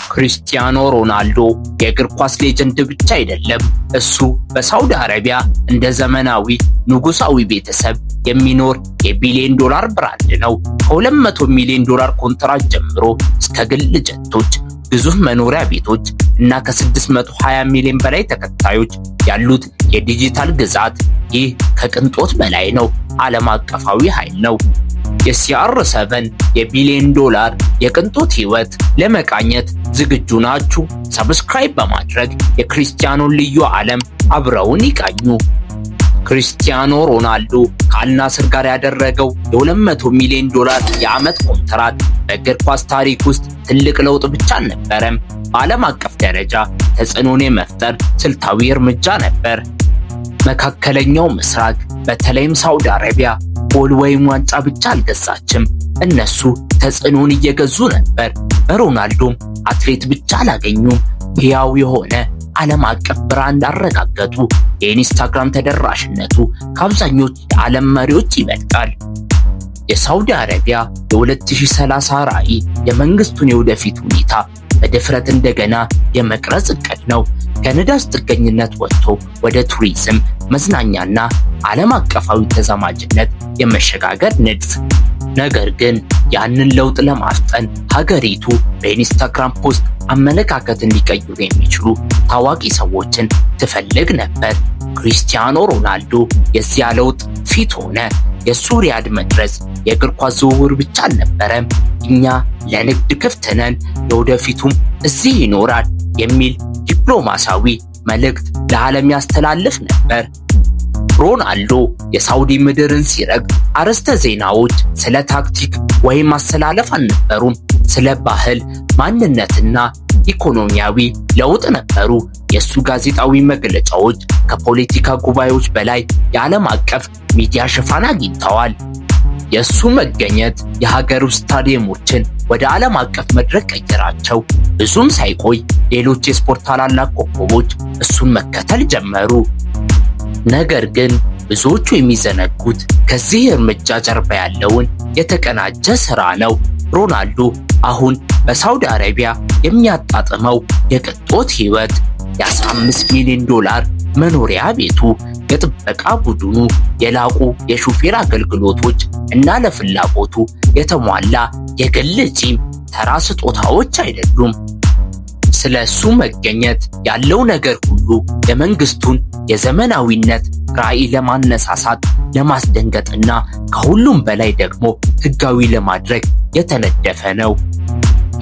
ክሪስቲያኖ ሮናልዶ የእግር ኳስ ሌጀንድ ብቻ አይደለም። እሱ በሳውዲ አረቢያ እንደ ዘመናዊ ንጉሳዊ ቤተሰብ የሚኖር የቢሊዮን ዶላር ብራንድ ነው። ከ200 ሚሊዮን ዶላር ኮንትራት ጀምሮ እስከ ግል ጀቶች፣ ግዙፍ መኖሪያ ቤቶች እና ከ620 ሚሊዮን በላይ ተከታዮች ያሉት የዲጂታል ግዛት፣ ይህ ከቅንጦት በላይ ነው፣ ዓለም አቀፋዊ ኃይል ነው። የCR7 የቢሊዮን ዶላር የቅንጦት ህይወት ለመቃኘት ዝግጁ ናችሁ? ሰብስክራይብ በማድረግ የክሪስቲያኖን ልዩ ዓለም አብረውን ይቃኙ። ክሪስቲያኖ ሮናልዶ ከአልናስር ጋር ያደረገው የ200 ሚሊዮን ዶላር የዓመት ኮንትራት በእግር ኳስ ታሪክ ውስጥ ትልቅ ለውጥ ብቻ አልነበረም፣ በዓለም አቀፍ ደረጃ ተጽዕኖን የመፍጠር ስልታዊ እርምጃ ነበር። መካከለኛው ምስራቅ በተለይም ሳውዲ አረቢያ ጎል ወይም ዋንጫ ብቻ አልገዛችም፣ እነሱ ተጽዕኖን እየገዙ ነበር። በሮናልዶም አትሌት ብቻ አላገኙም፣ ሕያው የሆነ ዓለም አቀፍ ብራንድ አረጋገጡ። የኢንስታግራም ተደራሽነቱ ከአብዛኞቹ የዓለም መሪዎች ይበልጣል። የሳውዲ አረቢያ የ2030 ራዕይ የመንግስቱን የወደፊት ሁኔታ በድፍረት እንደገና የመቅረጽ እቅድ ነው። ከነዳጅ ጥገኝነት ወጥቶ ወደ ቱሪዝም፣ መዝናኛና ዓለም አቀፋዊ ተዛማጅነት የመሸጋገር ንድፍ። ነገር ግን ያንን ለውጥ ለማፍጠን ሀገሪቱ በኢንስታግራም ፖስት አመለካከት እንዲቀይሩ የሚችሉ ታዋቂ ሰዎችን ትፈልግ ነበር። ክሪስቲያኖ ሮናልዶ የዚያ ለውጥ ፊት ሆነ። የሱ ሪያድ መድረስ የእግር ኳስ ዝውውር ብቻ አልነበረም፣ እኛ ለንግድ ክፍት ነን፣ ለወደፊቱም እዚህ ይኖራል የሚል ዲፕሎማሲያዊ መልእክት ለዓለም ያስተላልፍ ነበር። ሮናልዶ የሳውዲ ምድርን ሲረግጥ አርዕስተ ዜናዎች ስለ ታክቲክ ወይም አሰላለፍ አልነበሩም፣ ስለ ባህል፣ ማንነትና ኢኮኖሚያዊ ለውጥ ነበሩ። የሱ ጋዜጣዊ መግለጫዎች ከፖለቲካ ጉባኤዎች በላይ የዓለም አቀፍ ሚዲያ ሽፋን አግኝተዋል። የሱ መገኘት የሀገር ውስጥ ስታዲየሞችን ወደ ዓለም አቀፍ መድረክ ቀየራቸው። ብዙም ሳይቆይ ሌሎች የስፖርት ታላላቅ ኮከቦች እሱን መከተል ጀመሩ። ነገር ግን ብዙዎቹ የሚዘነጉት ከዚህ እርምጃ ጀርባ ያለውን የተቀናጀ ሥራ ነው። ሮናልዶ አሁን በሳውዲ አረቢያ የሚያጣጥመው የቅንጦት ሕይወት፣ የ15 ሚሊዮን ዶላር መኖሪያ ቤቱ፣ የጥበቃ ቡድኑ፣ የላቁ የሹፌር አገልግሎቶች እና ለፍላጎቱ የተሟላ የግል ጂም ተራ ስጦታዎች አይደሉም። ስለሱ መገኘት ያለው ነገር ሁሉ የመንግስቱን የዘመናዊነት ራዕይ ለማነሳሳት፣ ለማስደንገጥና ከሁሉም በላይ ደግሞ ህጋዊ ለማድረግ የተነደፈ ነው።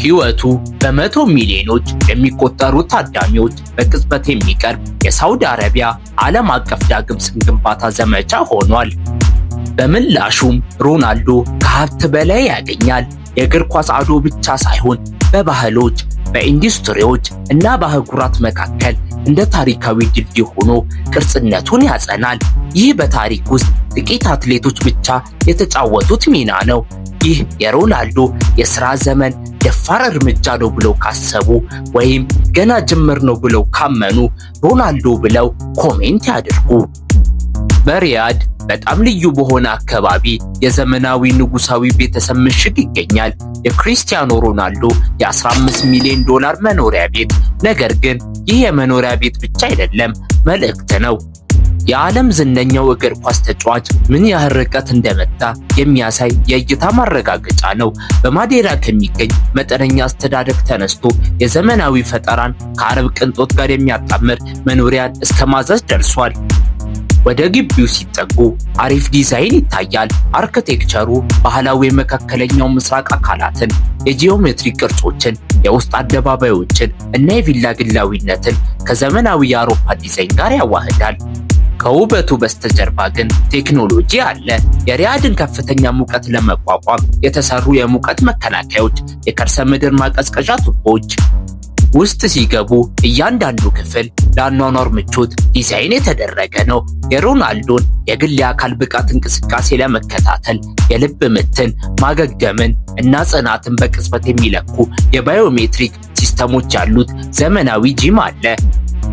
ሕይወቱ በመቶ ሚሊዮኖች የሚቆጠሩ ታዳሚዎች በቅጽበት የሚቀርብ የሳውዲ አረቢያ ዓለም አቀፍ ዳግም ስም ግንባታ ዘመቻ ሆኗል። በምላሹም ሮናልዶ ከሀብት በላይ ያገኛል። የእግር ኳስ አዶ ብቻ ሳይሆን በባህሎች፣ በኢንዱስትሪዎች እና በአህጉራት መካከል እንደ ታሪካዊ ድልድይ ሆኖ ቅርጽነቱን ያጸናል። ይህ በታሪክ ውስጥ ጥቂት አትሌቶች ብቻ የተጫወቱት ሚና ነው። ይህ የሮናልዶ የሥራ ዘመን ደፋር እርምጃ ነው ብለው ካሰቡ ወይም ገና ጅምር ነው ብለው ካመኑ ሮናልዶ ብለው ኮሜንት ያድርጉ። በሪያድ በጣም ልዩ በሆነ አካባቢ የዘመናዊ ንጉሳዊ ቤተሰብ ምሽግ ይገኛል። የክሪስቲያኖ ሮናልዶ የ15 ሚሊዮን ዶላር መኖሪያ ቤት። ነገር ግን ይህ የመኖሪያ ቤት ብቻ አይደለም፣ መልእክት ነው። የዓለም ዝነኛው እግር ኳስ ተጫዋች ምን ያህል ርቀት እንደመጣ የሚያሳይ የእይታ ማረጋገጫ ነው። በማዴራ ከሚገኝ መጠነኛ አስተዳደግ ተነስቶ የዘመናዊ ፈጠራን ከአረብ ቅንጦት ጋር የሚያጣምር መኖሪያን እስከ ማዘዝ ደርሷል። ወደ ግቢው ሲጠጉ አሪፍ ዲዛይን ይታያል። አርኪቴክቸሩ ባህላዊ የመካከለኛው ምስራቅ አካላትን፣ የጂኦሜትሪክ ቅርጾችን፣ የውስጥ አደባባዮችን እና የቪላ ግላዊነትን ከዘመናዊ የአውሮፓ ዲዛይን ጋር ያዋህዳል። ከውበቱ በስተጀርባ ግን ቴክኖሎጂ አለ። የሪያድን ከፍተኛ ሙቀት ለመቋቋም የተሰሩ የሙቀት መከላከያዎች፣ የከርሰ ምድር ማቀዝቀዣ ቱቦዎች። ውስጥ ሲገቡ እያንዳንዱ ክፍል ለአኗኗር ምቾት ዲዛይን የተደረገ ነው። የሮናልዶን የግል የአካል ብቃት እንቅስቃሴ ለመከታተል የልብ ምትን፣ ማገገምን እና ጽናትን በቅጽበት የሚለኩ የባዮሜትሪክ ሲስተሞች ያሉት ዘመናዊ ጂም አለ።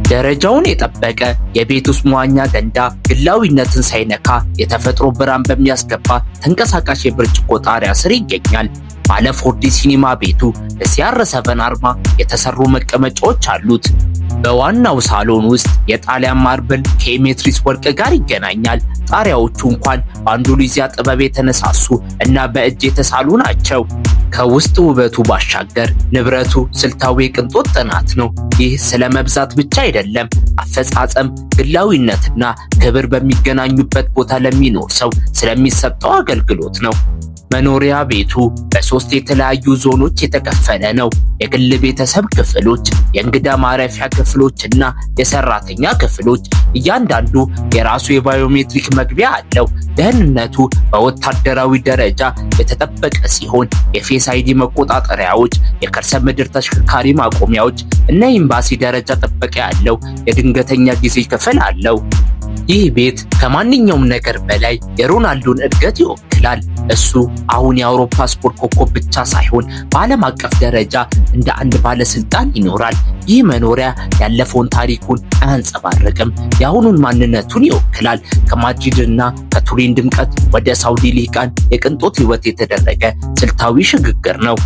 ደረጃውን የጠበቀ የቤት ውስጥ መዋኛ ገንዳ ግላዊነትን ሳይነካ የተፈጥሮ ብርሃን በሚያስገባ ተንቀሳቃሽ የብርጭቆ ጣሪያ ስር ይገኛል። ባለ 4D ሲኒማ ቤቱ በሲአር7 አርማ የተሰሩ መቀመጫዎች አሉት። በዋናው ሳሎን ውስጥ የጣሊያን ማርብል ከኤሜትሪስ ወርቅ ጋር ይገናኛል። ጣሪያዎቹ እንኳን በአንዳሉዚያ ጥበብ የተነሳሱ እና በእጅ የተሳሉ ናቸው። ከውስጥ ውበቱ ባሻገር ንብረቱ ስልታዊ የቅንጦት ጥናት ነው። ይህ ስለ መብዛት ብቻ አይደለም፣ አፈጻጸም፣ ግላዊነትና ክብር በሚገናኙበት ቦታ ለሚኖር ሰው ስለሚሰጠው አገልግሎት ነው። መኖሪያ ቤቱ በሶስት የተለያዩ ዞኖች የተከፈለ ነው። የግል ቤተሰብ ክፍሎች፣ የእንግዳ ማረፊያ ክፍሎች እና የሰራተኛ ክፍሎች። እያንዳንዱ የራሱ የባዮሜትሪክ መግቢያ አለው። ደህንነቱ በወታደራዊ ደረጃ የተጠበቀ ሲሆን የፌስ አይዲ መቆጣጠሪያዎች፣ የከርሰ ምድር ተሽከርካሪ ማቆሚያዎች እና ኤምባሲ ደረጃ ጥበቃ ያለው የድንገተኛ ጊዜ ክፍል አለው። ይህ ቤት ከማንኛውም ነገር በላይ የሮናልዶን እድገት ይወክላል። እሱ አሁን የአውሮፓ ስፖርት ኮከብ ብቻ ሳይሆን በዓለም አቀፍ ደረጃ እንደ አንድ ባለስልጣን ይኖራል። ይህ መኖሪያ ያለፈውን ታሪኩን አያንጸባርቅም፣ የአሁኑን ማንነቱን ይወክላል። ከማድሪድና ከቱሪን ድምቀት ወደ ሳውዲ ሊቃን የቅንጦት ህይወት የተደረገ ስልታዊ ሽግግር ነው።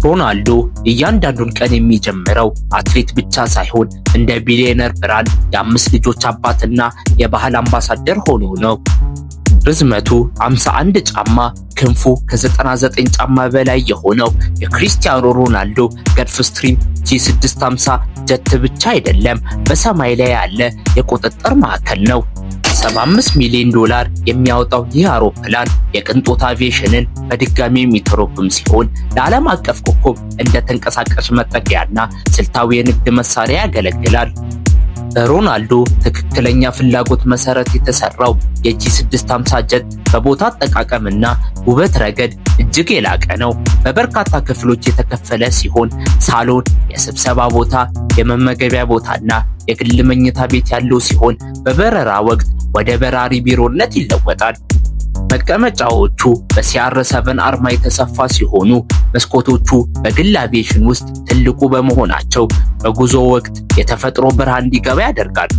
ሮናልዶ እያንዳንዱን ቀን የሚጀምረው አትሌት ብቻ ሳይሆን እንደ ቢሊዮነር ብራንድ የ5 ልጆች አባትና የባህል አምባሳደር ሆኖ ነው። ርዝመቱ 51 ጫማ፣ ክንፉ ከ99 ጫማ በላይ የሆነው የክሪስቲያኖ ሮናልዶ ገልፍስትሪም G650 ጀት ብቻ አይደለም፣ በሰማይ ላይ ያለ የቁጥጥር ማዕከል ነው። $75 ሚሊዮን የሚያወጣው ይህ አውሮፕላን የቅንጦት አቪዬሽንን በድጋሚ የሚተረጉም ሲሆን ለዓለም አቀፍ ኮከብ እንደ ተንቀሳቃሽ መጠጊያና ስልታዊ የንግድ መሳሪያ ያገለግላል። በሮናልዶ ትክክለኛ ፍላጎት መሰረት የተሰራው የጂ650 ጀት በቦታ አጠቃቀምና ውበት ረገድ እጅግ የላቀ ነው። በበርካታ ክፍሎች የተከፈለ ሲሆን ሳሎን፣ የስብሰባ ቦታ፣ የመመገቢያ ቦታና የግል መኝታ ቤት ያለው ሲሆን በበረራ ወቅት ወደ በራሪ ቢሮነት ይለወጣል። መቀመጫዎቹ በሲአር7 አርማ የተሰፋ ሲሆኑ መስኮቶቹ በግል አቪዬሽን ውስጥ ትልቁ በመሆናቸው በጉዞ ወቅት የተፈጥሮ ብርሃን እንዲገባ ያደርጋሉ።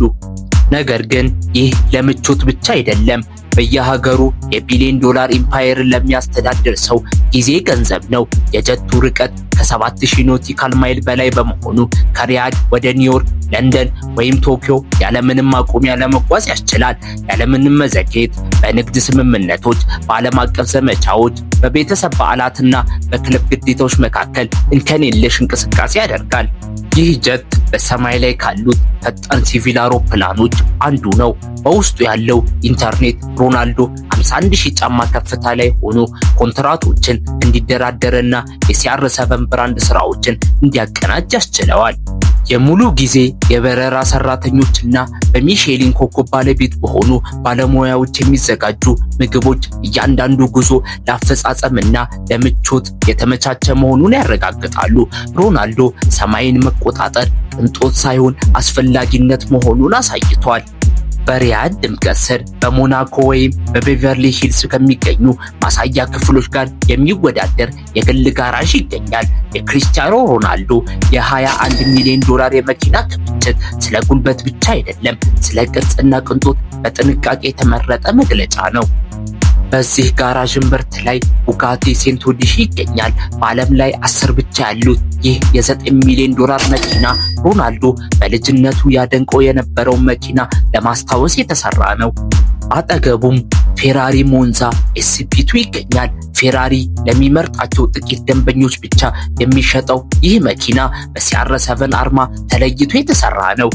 ነገር ግን ይህ ለምቾት ብቻ አይደለም። በየሀገሩ የቢሊዮን ዶላር ኢምፓየርን ለሚያስተዳድር ሰው ጊዜ ገንዘብ ነው። የጀቱ ርቀት ከ7000 ኖቲካል ማይል በላይ በመሆኑ ከሪያድ ወደ ኒውዮርክ፣ ለንደን ወይም ቶኪዮ ያለምንም ማቆሚያ ለመጓዝ ያስችላል። ያለምንም መዘግየት በንግድ ስምምነቶች፣ በዓለም አቀፍ ዘመቻዎች፣ በቤተሰብ በዓላትና በክለብ ግዴታዎች መካከል እንከን የለሽ እንቅስቃሴ ያደርጋል። ይህ ጀት በሰማይ ላይ ካሉት ፈጣን ሲቪል አውሮፕላኖች አንዱ ነው። በውስጡ ያለው ኢንተርኔት ሮናልዶ 51000 ጫማ ከፍታ ላይ ሆኖ ኮንትራቶችን እንዲደራደርና የሲአር7 ብራንድ ስራዎችን እንዲያቀናጅ ያስችለዋል። የሙሉ ጊዜ የበረራ ሰራተኞችና በሚሼሊን ኮከብ ባለቤት በሆኑ ባለሙያዎች የሚዘጋጁ ምግቦች እያንዳንዱ ጉዞ ለአፈጻጸምና ለምቾት የተመቻቸ መሆኑን ያረጋግጣሉ። ሮናልዶ ሰማይን መቆጣጠር ቅንጦት ሳይሆን አስፈላጊነት መሆኑን አሳይቷል። በሪያድ ድምቀት ስር በሞናኮ ወይም በቤቨርሊ ሂልስ ከሚገኙ ማሳያ ክፍሎች ጋር የሚወዳደር የግል ጋራዥ ይገኛል። የክሪስቲያኖ ሮናልዶ የ$21 ሚሊዮን የመኪና ክምችት ስለ ጉልበት ብቻ አይደለም፣ ስለ ቅርጽና ቅንጦት በጥንቃቄ የተመረጠ መግለጫ ነው። በዚህ ጋራዥ እምብርት ላይ ቡጋቲ ሴንቶዲሺ ይገኛል። በዓለም ላይ 10 ብቻ ያሉት ይህ የ$9 ሚሊዮን መኪና ሮናልዶ በልጅነቱ ያደንቀው የነበረውን መኪና ለማስታወስ የተሰራ ነው። አጠገቡም ፌራሪ ሞንዛ SP2 ይገኛል። ፌራሪ ለሚመርጣቸው ጥቂት ደንበኞች ብቻ የሚሸጠው ይህ መኪና በሲአር7 አርማ ተለይቶ የተሰራ ነው።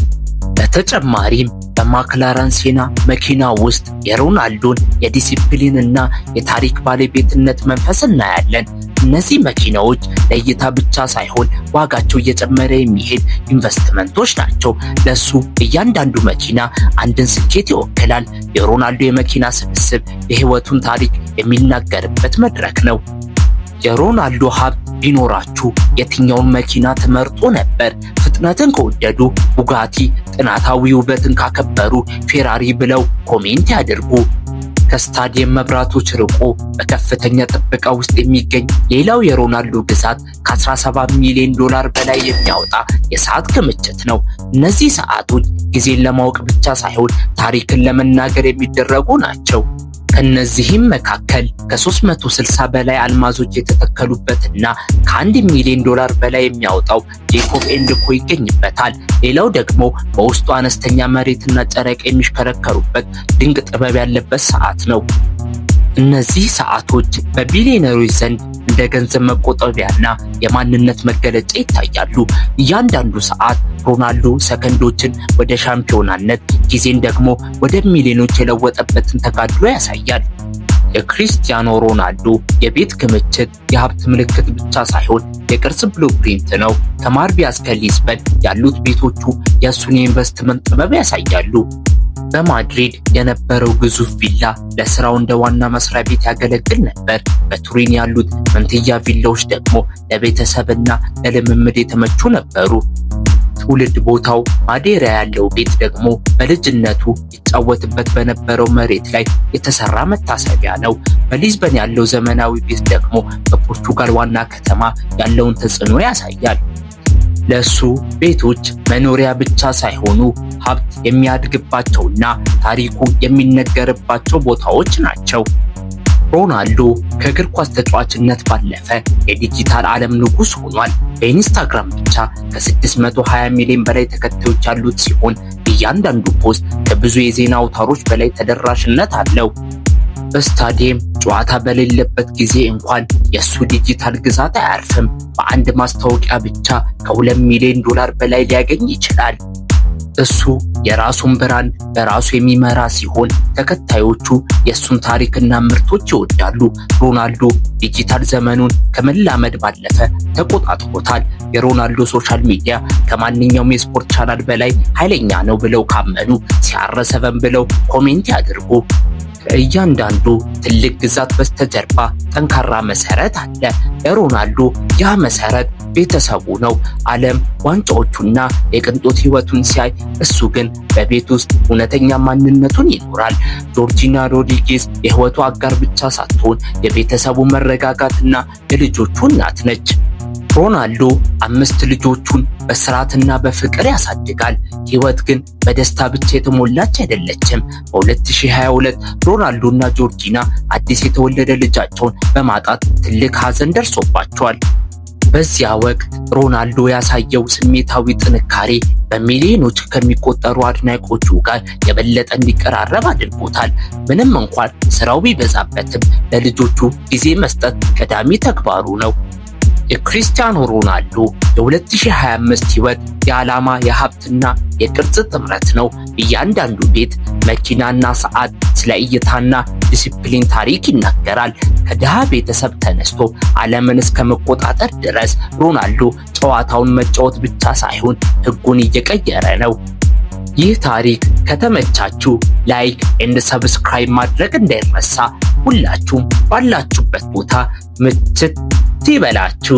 በተጨማሪም በማክላረን ሴና መኪና ውስጥ የሮናልዶን የዲሲፕሊን እና የታሪክ ባለቤትነት መንፈስ እናያለን። እነዚህ መኪናዎች ለእይታ ብቻ ሳይሆን ዋጋቸው እየጨመረ የሚሄድ ኢንቨስትመንቶች ናቸው። ለሱ እያንዳንዱ መኪና አንድን ስኬት ይወክላል። የሮናልዶ የመኪና ስብስብ የህይወቱን ታሪክ የሚናገርበት መድረክ ነው። የሮናልዶ ሀብት ቢኖራችሁ የትኛውን መኪና ትመርጡ ነበር? ፍጥነትን ከወደዱ ቡጋቲ፣ ጥናታዊ ውበትን ካከበሩ ፌራሪ ብለው ኮሜንት ያድርጉ። ከስታዲየም መብራቶች ርቆ በከፍተኛ ጥበቃ ውስጥ የሚገኝ ሌላው የሮናልዶ ግዛት ከ17 ሚሊዮን ዶላር በላይ የሚያወጣ የሰዓት ክምችት ነው። እነዚህ ሰዓቶች ጊዜን ለማወቅ ብቻ ሳይሆን ታሪክን ለመናገር የሚደረጉ ናቸው። ከነዚህም መካከል ከ360 በላይ አልማዞች የተተከሉበትና ከ1 ሚሊዮን ዶላር በላይ የሚያወጣው ጄኮብ ኤንድ ኮ ይገኝበታል። ሌላው ደግሞ በውስጡ አነስተኛ መሬትና ጨረቃ የሚሽከረከሩበት ድንቅ ጥበብ ያለበት ሰዓት ነው። እነዚህ ሰዓቶች በቢሊዮነሮች ዘንድ እንደ ገንዘብ መቆጠቢያና የማንነት መገለጫ ይታያሉ። እያንዳንዱ ሰዓት ሮናልዶ ሰከንዶችን ወደ ሻምፒዮናነት፣ ጊዜን ደግሞ ወደ ሚሊዮኖች የለወጠበትን ተጋድሎ ያሳያል። የክሪስቲያኖ ሮናልዶ የቤት ክምችት የሀብት ምልክት ብቻ ሳይሆን የቅርስ ብሉፕሪንት ነው። ከማርቢያ እስከ ሊዝበን ያሉት ቤቶቹ የእሱን የኢንቨስትመንት ጥበብ ያሳያሉ። በማድሪድ የነበረው ግዙፍ ቪላ ለስራው እንደ ዋና መስሪያ ቤት ያገለግል ነበር። በቱሪን ያሉት መንትያ ቪላዎች ደግሞ ለቤተሰብና ለልምምድ የተመቹ ነበሩ። ትውልድ ቦታው ማዴራ ያለው ቤት ደግሞ በልጅነቱ ይጫወትበት በነበረው መሬት ላይ የተሰራ መታሰቢያ ነው። በሊዝበን ያለው ዘመናዊ ቤት ደግሞ በፖርቱጋል ዋና ከተማ ያለውን ተጽዕኖ ያሳያል። ለሱ ቤቶች መኖሪያ ብቻ ሳይሆኑ ሀብት የሚያድግባቸውና ታሪኩ የሚነገርባቸው ቦታዎች ናቸው። ሮናልዶ ከእግር ኳስ ተጫዋችነት ባለፈ የዲጂታል ዓለም ንጉስ ሆኗል። በኢንስታግራም ብቻ ከ620 ሚሊዮን በላይ ተከታዮች ያሉት ሲሆን እያንዳንዱ ፖስት ከብዙ የዜና አውታሮች በላይ ተደራሽነት አለው። በስታዲየም ጨዋታ በሌለበት ጊዜ እንኳን የሱ ዲጂታል ግዛት አያርፍም። በአንድ ማስታወቂያ ብቻ ከ2 ሚሊዮን ዶላር በላይ ሊያገኝ ይችላል። እሱ የራሱን ብራንድ በራሱ የሚመራ ሲሆን ተከታዮቹ የሱን ታሪክና ምርቶች ይወዳሉ። ሮናልዶ ዲጂታል ዘመኑን ከመላመድ ባለፈ ተቆጣጥሮታል። የሮናልዶ ሶሻል ሚዲያ ከማንኛውም የስፖርት ቻናል በላይ ኃይለኛ ነው ብለው ካመኑ ሲያረሰበን ብለው ኮሜንት ያድርጉ። ከእያንዳንዱ ትልቅ ግዛት በስተጀርባ ጠንካራ መሰረት አለ። ለሮናልዶ ያ መሰረት ቤተሰቡ ነው። ዓለም ዋንጫዎቹና የቅንጦት ህይወቱን ሲያይ፣ እሱ ግን በቤት ውስጥ እውነተኛ ማንነቱን ይኖራል። ጆርጂና ሮድሪጌዝ የህይወቱ አጋር ብቻ ሳትሆን የቤተሰቡ መረጋጋትና የልጆቹ እናት ነች። ሮናልዶ 5 ልጆቹን በስርዓትና በፍቅር ያሳድጋል። ህይወት ግን በደስታ ብቻ የተሞላች አይደለችም። በ2022 ሮናልዶና ጆርጂና አዲስ የተወለደ ልጃቸውን በማጣት ትልቅ ሀዘን ደርሶባቸዋል። በዚያ ወቅት ሮናልዶ ያሳየው ስሜታዊ ጥንካሬ በሚሊዮኖች ከሚቆጠሩ አድናቂዎቹ ጋር የበለጠ እንዲቀራረብ አድርጎታል። ምንም እንኳን ስራው ቢበዛበትም ለልጆቹ ጊዜ መስጠት ቀዳሚ ተግባሩ ነው። የክሪስቲያኖ ሮናልዶ የ2025 ህይወት የዓላማ የሀብትና የቅርጽ ጥምረት ነው። እያንዳንዱ ቤት፣ መኪናና ሰዓት ስለ እይታና ዲሲፕሊን ታሪክ ይናገራል። ከድሃ ቤተሰብ ተነስቶ ዓለምን እስከ መቆጣጠር ድረስ ሮናልዶ ጨዋታውን መጫወት ብቻ ሳይሆን ህጉን እየቀየረ ነው። ይህ ታሪክ ከተመቻችሁ ላይክ ኤንድ ሰብስክራይብ ማድረግ እንዳይረሳ። ሁላችሁም ባላችሁበት ቦታ ምችት ይበላችሁ።